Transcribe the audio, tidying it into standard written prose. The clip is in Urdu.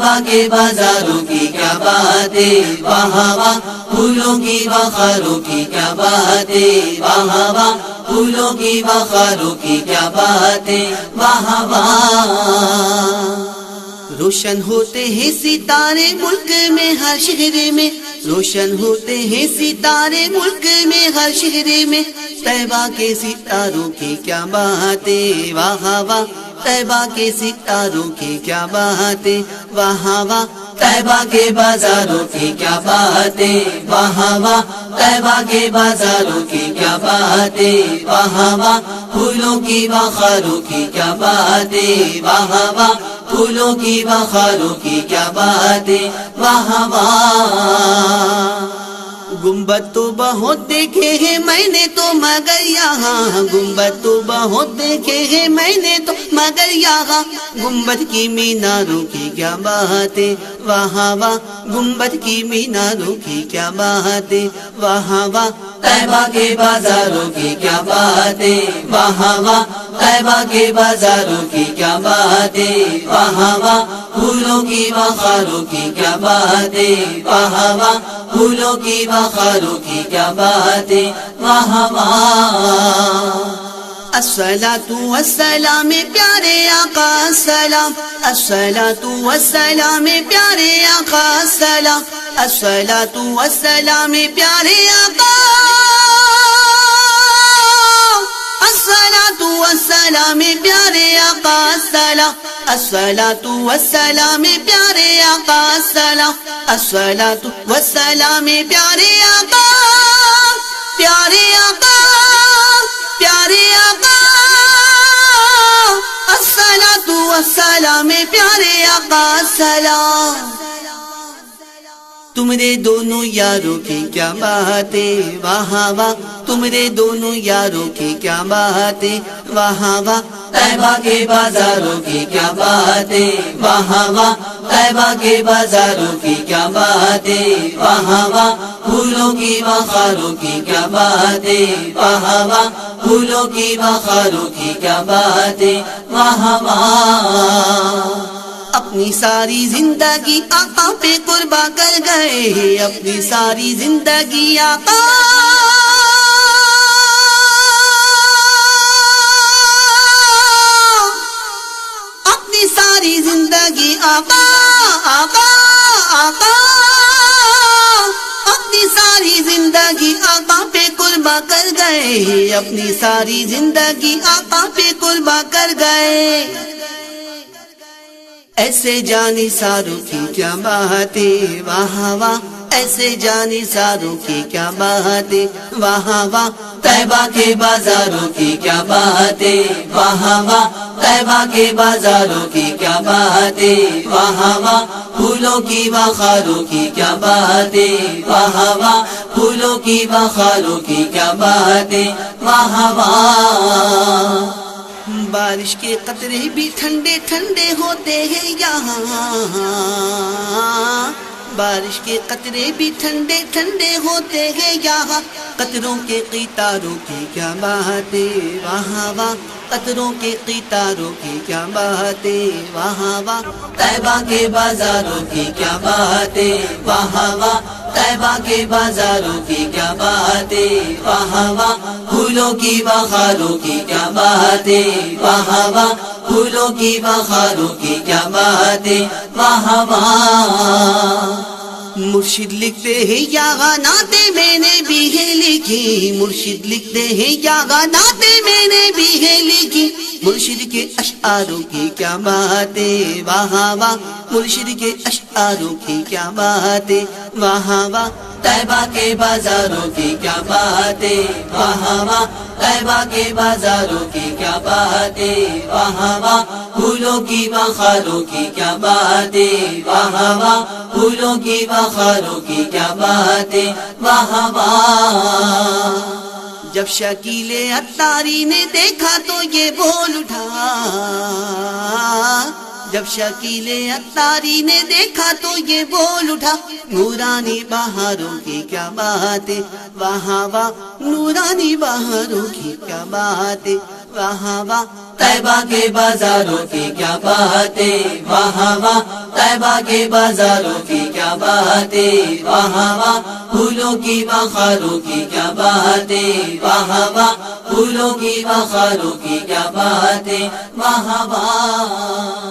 طیبہ کے بازاروں کی کیا باتیں، وہاں واہ پھولوں کی بہاروں کی کیا باتیں، وہاں واہ پھولوں کی بہاروں کی کیا باتیں، وہاں واہ روشن ہوتے ہیں ستارے ملک میں ہر شہر میں، روشن ہوتے ہیں ستارے ملک میں ہر شہر میں، طیبہ کے ستاروں کی کیا باتیں، وہاں واہ طیبہ کے ستاروں کی کیا باتیں، وہاں واہ طیبہ کے بازاروں کی کیا باتیں، وہاں واہ طیبہ کے بازاروں کی کیا باتیں، وہاں واہ پھولوں کی بہاروں کی کیا باتیں، وہاں واہ پھولوں کی بہاروں کی کیا باتیں، وہاں واہ گنبد تو بہت دیکھے ہیں میں نے تو مگر یہاں، گنبد تو بہت دیکھے ہیں میں نے تو مگر یہاں، گنبد کی میناروں کی کیا باتیں، وہاں واہ گنبد کی میناروں کی کیا باتیں، وہاں واہ طیبہ کے بازاروں کی کیا باتیں، وہاں واہ طیبہ کے بازاروں کی کیا باتیں، وہاں واہ پھولوں کی بہاروں کی کیا باتیں، وہاں واہ پھولوں کی بہاروں کی کیا باتیں، وہاں واہ الصلاۃ والسلام پیارے آقا السلام، الصلاۃ والسلام پیارے آقا السلام، الصلاۃ والسلام پیارے آقا، الصلاۃ والسلام پیارے آقا السلام، الصلاۃ والسلام پیارے آقا السلام، الصلاۃ والسلام پیارے آقا، پیارے آقا، پیارے آقا، الصلاۃ والسلام پیارے آقا السلام۔ تمہارے دونوں یاروں کی کیا باتیں، وہاں واہ تمہارے دونوں یاروں کی کیا باتیں، وہاں واہ طیبہ کے بازاروں کی کیا باتیں، وہاں واہ طیبہ کے بازاروں کی کیا باتیں، وہاں واہ پھولوں کی بہاروں کی کیا باتیں، وہاں واہ پھولوں کی بہاروں کی کیا باتیں، وہاں واہ اپنی ساری زندگی آقا پہ قربا کر گئے، اپنی ساری زندگی آقا، اپنی ساری زندگی آقا، آقا، آقا، اپنی ساری زندگی آقا پہ قربا کر گئے، اپنی ساری زندگی آقا پہ قربا کر گئے، ایسے جانی ساروں کی کیا باتیں، وہاں واہ ایسے جانی ساروں کی کیا باتیں، وہاں واہ طیبہ کے بازاروں کی کیا باتیں، وہاں واہ طیبہ کے بازاروں کی کیا باتیں، وہاں واہ پھولوں کی بہاروں کی کیا باتیں، وہاں واہ پھولوں کی بہاروں کی کیا باتیں، وہاں واہ بارش کے قطرے بھی ٹھنڈے ٹھنڈے ہوتے ہیں یہاں، بارش کے قطرے بھی ٹھنڈے ٹھنڈے ہوتے ہیں یہاں، قطروں کے قطاروں کی کیا باتیں، وہاں واہ قطروں کے قطاروں کی کیا باتیں، وہاں واہ طیبہ کے بازاروں کی کیا باتیں، وہاں واہ طیبہ کے بازاروں کی کیا باتیں، وہاں واہ پھولوں کی بہاروں کی کیا باتیں، وہاں واہ پھولوں کی بہاروں کی کیا باتیں، وہاں واہ مرشد لکھتے ہیں یہاں نعتیں میں نے بھی ہے لکھی، مرشد لکھتے ہیں یہاں نعتیں میں نے بھی ہے لکھی، مرشد کے اشعاروں کی کیا باتیں، وہاں واہ مرشد کے اشعاروں کی کیا باتیں، وہاں واہ طیبہ کے بازاروں کی کیا باتیں، وہاں واہ طیبہ کے بازاروں کی کیا باتیں، وہاں واہ پھولوں کی بہاروں کی کیا باتیں، وہاں واہ پھولوں کی بہاروں کی کیا باتیں، وہاں واہ جب شکیل عطاری نے دیکھا تو یہ بول اٹھا، جب شکیل عطاری نے دیکھا تو یہ بول اٹھا، نورانی بہاروں کی کیا باتیں، وہاں واہ نورانی بہاروں کی کیا باتیں، وہاں واہ طیبہ کے بازاروں کی کیا باتیں، وہاں واہ طیبہ کے بازاروں کی کیا باتیں، واہ واہ پھولوں کی بہاروں کی کیا باتیں، واہ واہ پھولوں کی بہاروں کی کیا باتیں، واہ واہ